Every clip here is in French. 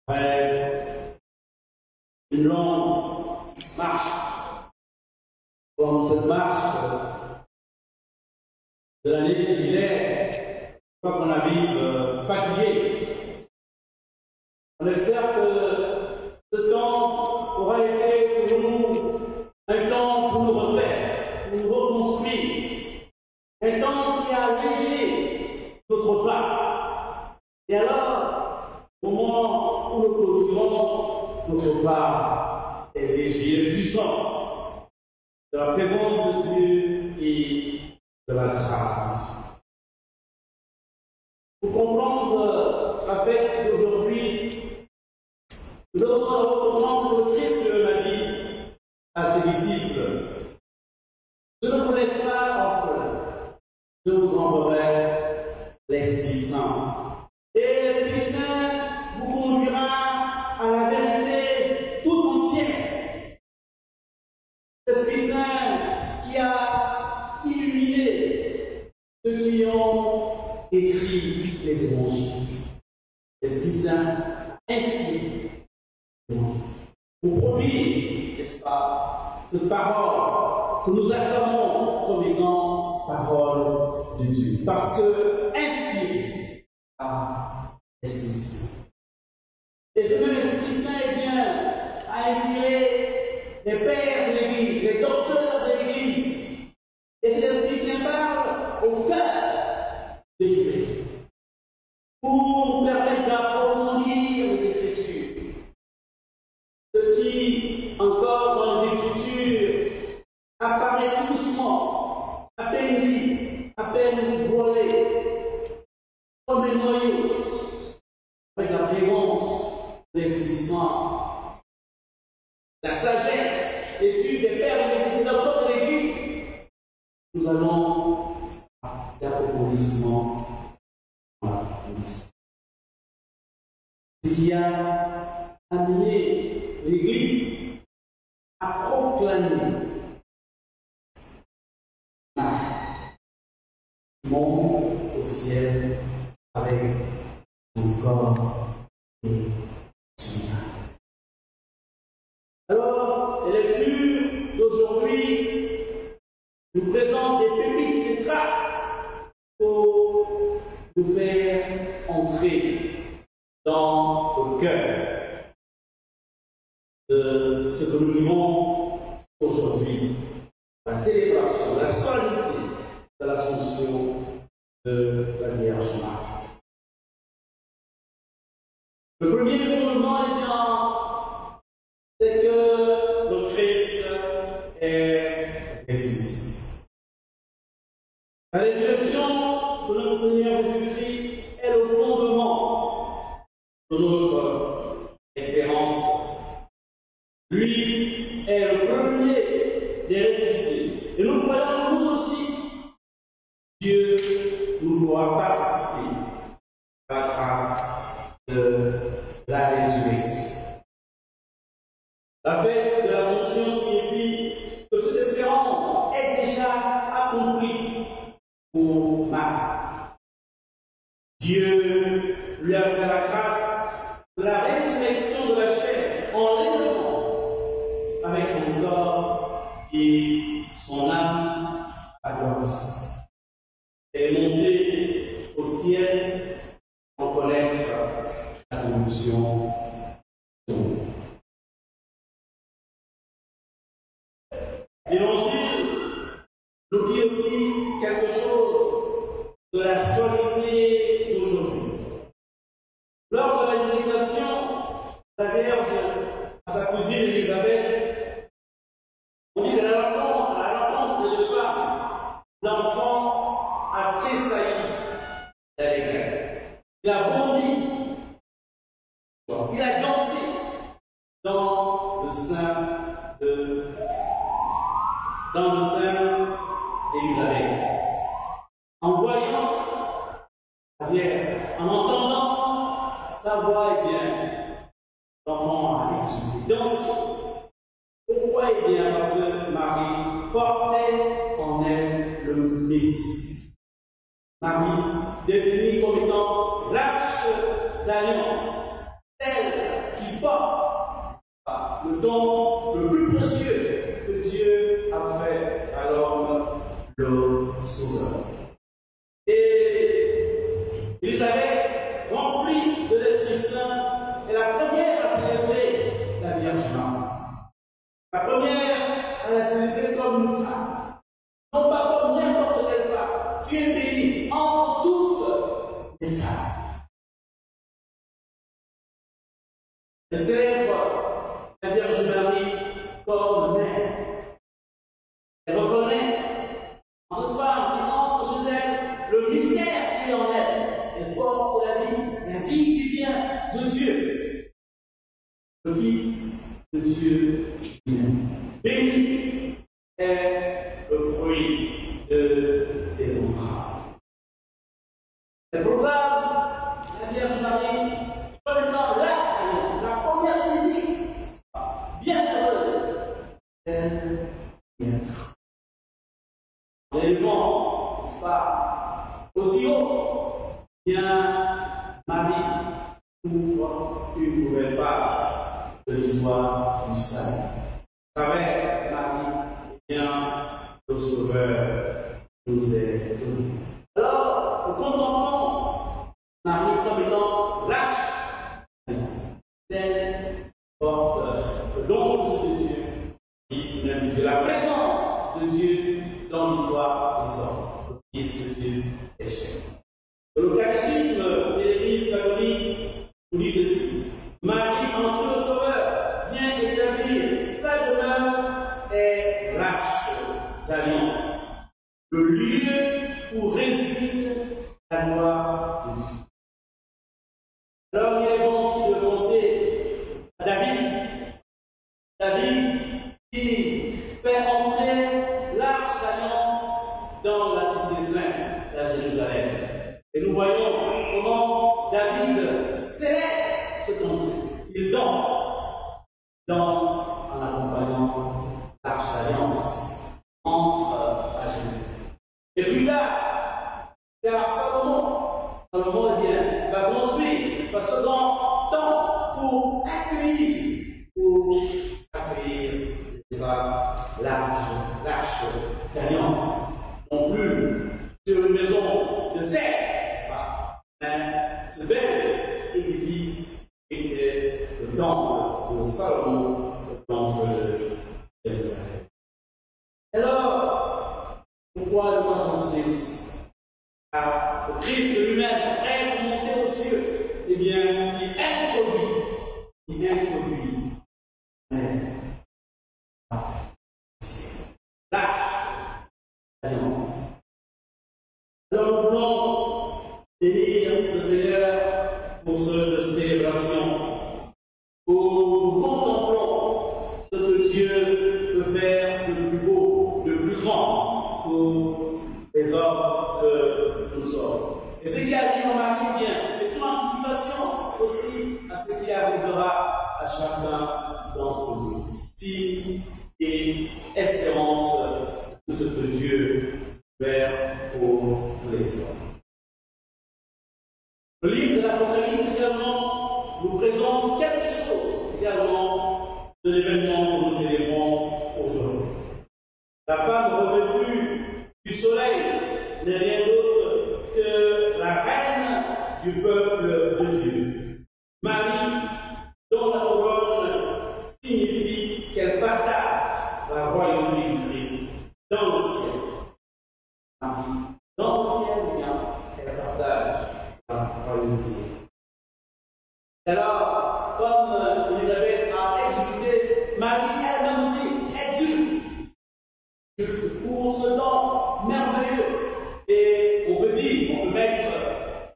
Après une longue marche, comme cette marche de l'année jubilaire, une fois qu'on arrive fatigué, on espère que ce temps aura été pour nous un temps pour nous refaire, pour nous reconstruire, un temps qui a allégé notre pas. Et alors, au moment où nous clôturons, notre pas est léger et puissant de la présence de Dieu et de la grâce de Dieu. Pour comprendre la fête d'aujourd'hui, nous devons reprendre ce que Christ a dit à ses disciples. Je ne vous laisse pas orphelins, je vous enverrai l'Esprit Saint. Et l'Esprit Saint vous conduira à la vérité tout entière. L'Esprit Saint qui a illuminé ceux qui ont écrit les évangiles. L'Esprit Saint a inspiré pour produire, n'est-ce pas, cette parole que nous acclamons comme étant parole de Dieu. Parce que inspiré par l'Esprit Saint. Et ce même Esprit Saint, eh bien, a inspiré les pères de l'Église, les docteurs de l'Église. Et cet Esprit Saint parle au cœur de l'Église pour nous permettre d'approfondir les Écritures. Ce qui, encore dans les Écritures, apparaît doucement, à peine dit, à peine voilé, comme un noyau, avec la présence de l'Esprit Saint, la sagesse, l'étude des pères et des docteurs de l'Église, nous allons l'approfondissement dans la police. Ce qui a amené l'Église à proclamer monte au ciel avec son corps et son âme. Alors, les lectures d'aujourd'hui nous présentent des pépites, des traces pour nous faire entrer dans le cœur de ce que nous vivons aujourd'hui, la célébration, la solennité de l'Assomption de la Vierge Marie. Le premier fondement, c'est que le Christ est ressuscité. La résurrection de notre Seigneur Jésus-Christ est le fondement de notre espérance. Lui est le premier des ressuscités. Et nous croyons nous aussi, Dieu nous fera participer à la grâce de la résurrection. La fête de l'Assomption signifie que cette espérance est déjà accomplie pour Marie. Dieu lui a fait la grâce de la résurrection de la chair en l'élevant avec son corps et son âme à glorifier. Elle est montée au ciel sans connaître la corruption de l'homme. L'Évangile nous dit aussi quelque chose de la solennité d'aujourd'hui. Lors de la visitation de la Vierge à sa cousine Élisabeth, on dit qu'à la rencontre de femmes, l'enfant a tressailli d'allégresse. Il a bondi, il a dansé dans le sein d'Élisabeth. En voyant la Vierge, en entendant sa voix, eh bien, l'enfant a exulté, dansé. Pourquoi? Eh bien, parce que Marie portait en elle Messie. Marie, définie comme étant l'arche d'alliance, celle qui porte le don le plus précieux que Dieu a fait à l'homme, le Sauveur. Et Élisabeth, remplie de l'Esprit Saint, est la première à célébrer la Vierge Marie. La première à la célébrer comme une femme, non pas comme n'importe quelle femme. Tu es bénie entre toutes les femmes. Elle célèbre la Vierge Marie comme mère. Elle reconnaît en cette femme qui entre chez elle le mystère qui est en elle. Elle porte la vie qui vient de Dieu, le Fils de Dieu lui-même. Béni est le fruit de tes entrailles. Elle proclame la Vierge Marie comme étant la première Jésus, bienheureuse, celle qui a cru. En élevant, n'est-ce pas, aussi haut, bien Marie ouvre une nouvelle page de l'histoire du salut. À travers Marie, bien le Sauveur nous est donné. Alors, nous contemplons Marie comme étant l'arche, celle qui porte le don de Dieu, Fils même de Dieu, la présence de Dieu dans l'histoire des hommes, le Fils de Dieu est cher. Le catéchisme de l'Église catholique nous dit ceci: Marie, en tout le Sauveur, vient établir sa demeure et l'arche d'alliance, le lieu où réside la gloire de Dieu. Alors il est bon aussi de penser à David. David qui fait entrer l'arche d'alliance dans la cité sainte, la Jérusalem. Et nous voyons comment David célèbre ce entrée. Il danse en accompagnant l'arche d'alliance entre à Jérusalem. Et plus tard, car Salomon va construire ce grand temple pour accueillir l'arche d'alliance. Non plus sur une maison de serre, n'est-ce pas? Mais ce bel édifice était le temple de Salomon, le temple de Jérusalem. Alors, pourquoi ne pas penser aussi à Christ lui-même est monté aux cieux? Eh bien, il introduit l'arche d'alliance. Alors nous voulons bénir le Seigneur pour cette célébration, où nous contemplons ce que Dieu peut faire de plus beau, de plus grand pour les hommes que nous sommes. Et ce qui arrive en Marie, bien, est une anticipation aussi à ce qui arrivera à chacun d'entre nous. Signe et espérance de ce que Dieu faire pour les hommes. Le livre de l'Apocalypse également nous présente quelque chose également de l'événement que nous célébrons aujourd'hui. La femme revêtue du soleil n'est rien d'autre que la reine du peuple de Dieu. Marie, dont la couronne signifie qu'elle partage la royauté du Christ dans le ciel. Marie, dans le ciel, elle partage la royauté. Alors, comme Élisabeth a exulté, Marie elle-même aussi exulte pour ce don merveilleux. Et on peut mettre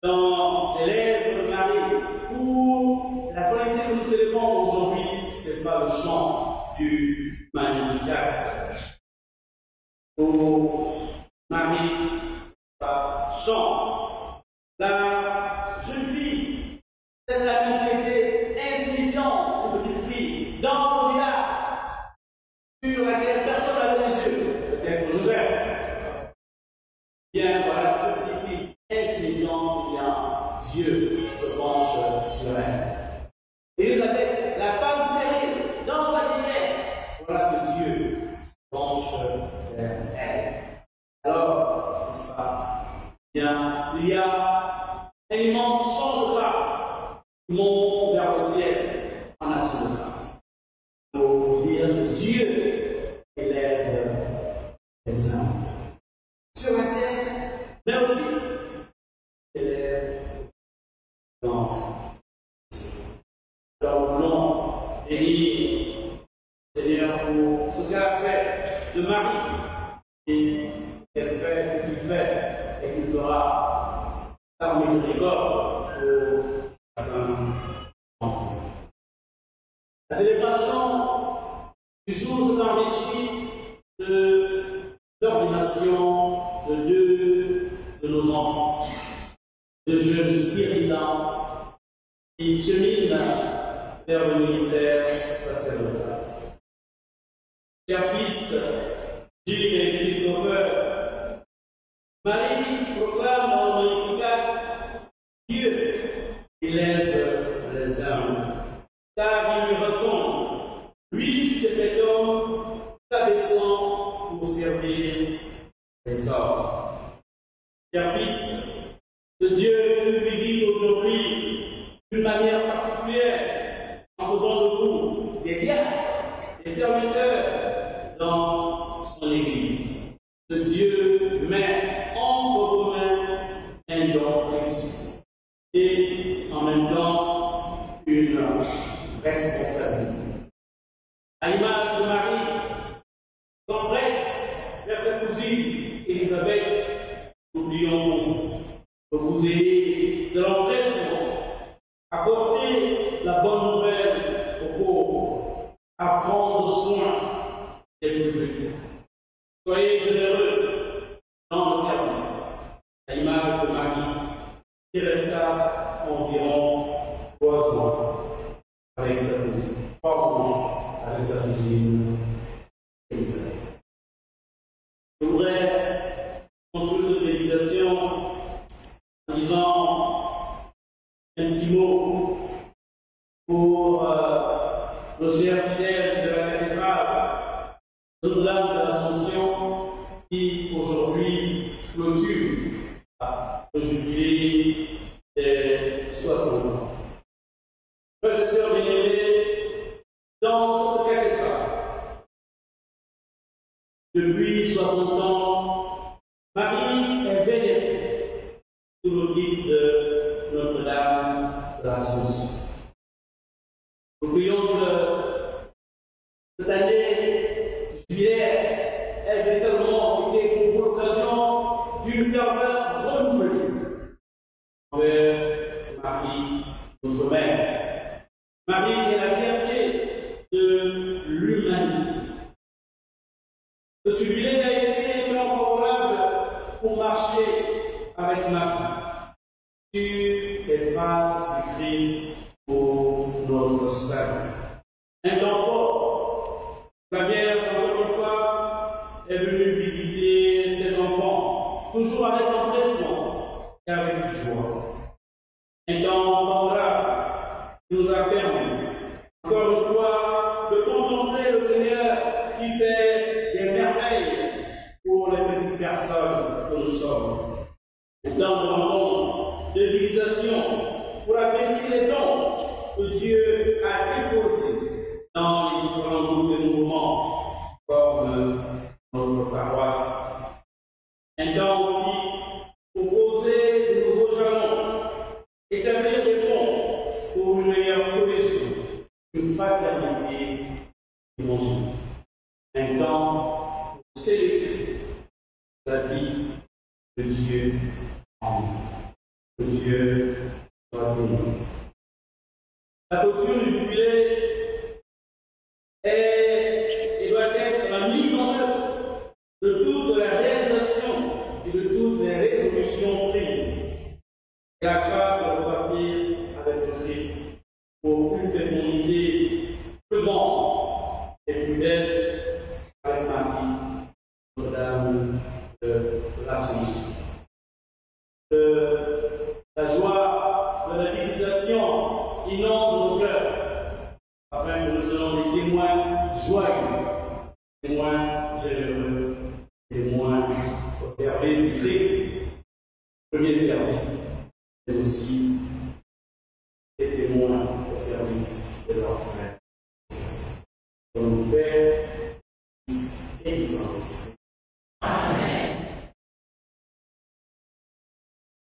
dans les lèvres de Marie pour la solennité que nous célébrons aujourd'hui, n'est-ce pas, le chant du Magnificat. Pour Marie, ça chante. La jeune fille, celle-là qui était insignifiante, une petite fille, dans le village, sur laquelle personne n'avait les yeux, peut-être Joseph. évident, eh bien, Dieu se penche sur elle. Élisabeth, la femme stérile, dans sa vieillesse, voilà que Dieu se penche vers elle. Alors, n'est-ce pas? Bien, il y a un immense champ de grâce qui monte vers le ciel en action de grâce. Pour dire que Dieu élève les hommes sur la terre, mais aussi élève dans. Alors, nous voulons bénir le Seigneur pour ce qu'elle a fait de Marie et ce qu'elle fait, ce qu'il fait et qu'il fera par miséricorde pour chacun d'entre nous. La célébration du jour s'enrichit de l'ordination de deux de nos enfants, de jeunes spirituels qui cheminent vers le ministère sacerdotal. Chers fils, Gilles et Christopher, Marie proclame dans le Magnificat Dieu élève les âmes, car il lui ressemble. Lui, cet homme, s'abaissant pour servir les hommes. Chers fils, ce Dieu nous visite aujourd'hui d'une manière particulière en faisant de vous des diacres, des serviteurs dans son Église. Ce Dieu met entre vos mains un don précieux et en même temps une responsabilité. À l'image de Marie, s'empresse vers sa cousine Élisabeth, nous prions pour vous, que vous ayez de l'empressement à porter la bonne nouvelle aux pauvres, à prendre soin des plus petits. Soyez généreux dans le service, à l'image de Marie, qui resta environ 3 ans avec sa cousine, 3 mois avec sa cousine Élisabeth. Je voudrais conclure cette méditation en disant un petit mot pour nos chers fidèles de la cathédrale Notre-Dame de l'Assomption qui aujourd'hui clôture le jubilé des 60 ans. Frères et sœurs bien-aimés, dans cette cathédrale, depuis 60 ans, Marie est vénérée sous le titre de Notre-Dame de l'Assomption. Nous prions que cette année jubilaire ait véritablement été pour l'occasion d'une ferveur renouvelée envers Marie, notre mère. Marie est la fierté de l'humanité. Ce jubilé a été favorable pour marcher avec Marie sur les traces du Christ pour notre salut. Un temps fort, la Vierge, encore une fois, est venue visiter ses enfants, toujours avec empressement et avec joie. Un temps favorable qui nous a permis, encore une fois, de contempler le Seigneur qui fait des merveilles pour les petites personnes que nous sommes. Un temps de rencontre, de visitation, pour apprécier les dons que Dieu a déposés dans les différents groupes de mouvements comme notre paroisse. Un temps aussi pour poser de nouveaux jalons, établir des ponts pour une meilleure cohésion, une fraternité dimensionnelle. Un temps pour célébrer la vie de Dieu en nous. Que Dieu soit béni. La clôture du jubilé est et doit être la mise en œuvre de toute la réalisation et de toutes les résolutions prises. Et la grâce de repartir avec le Christ pour une fécondité plus grande et plus belle avec Marie, Notre-Dame de l'Assomption. Jésus-Christ, premier servi, mais aussi des témoins au service de leur frère. Dans le Père, Fils et du Saint-Esprit.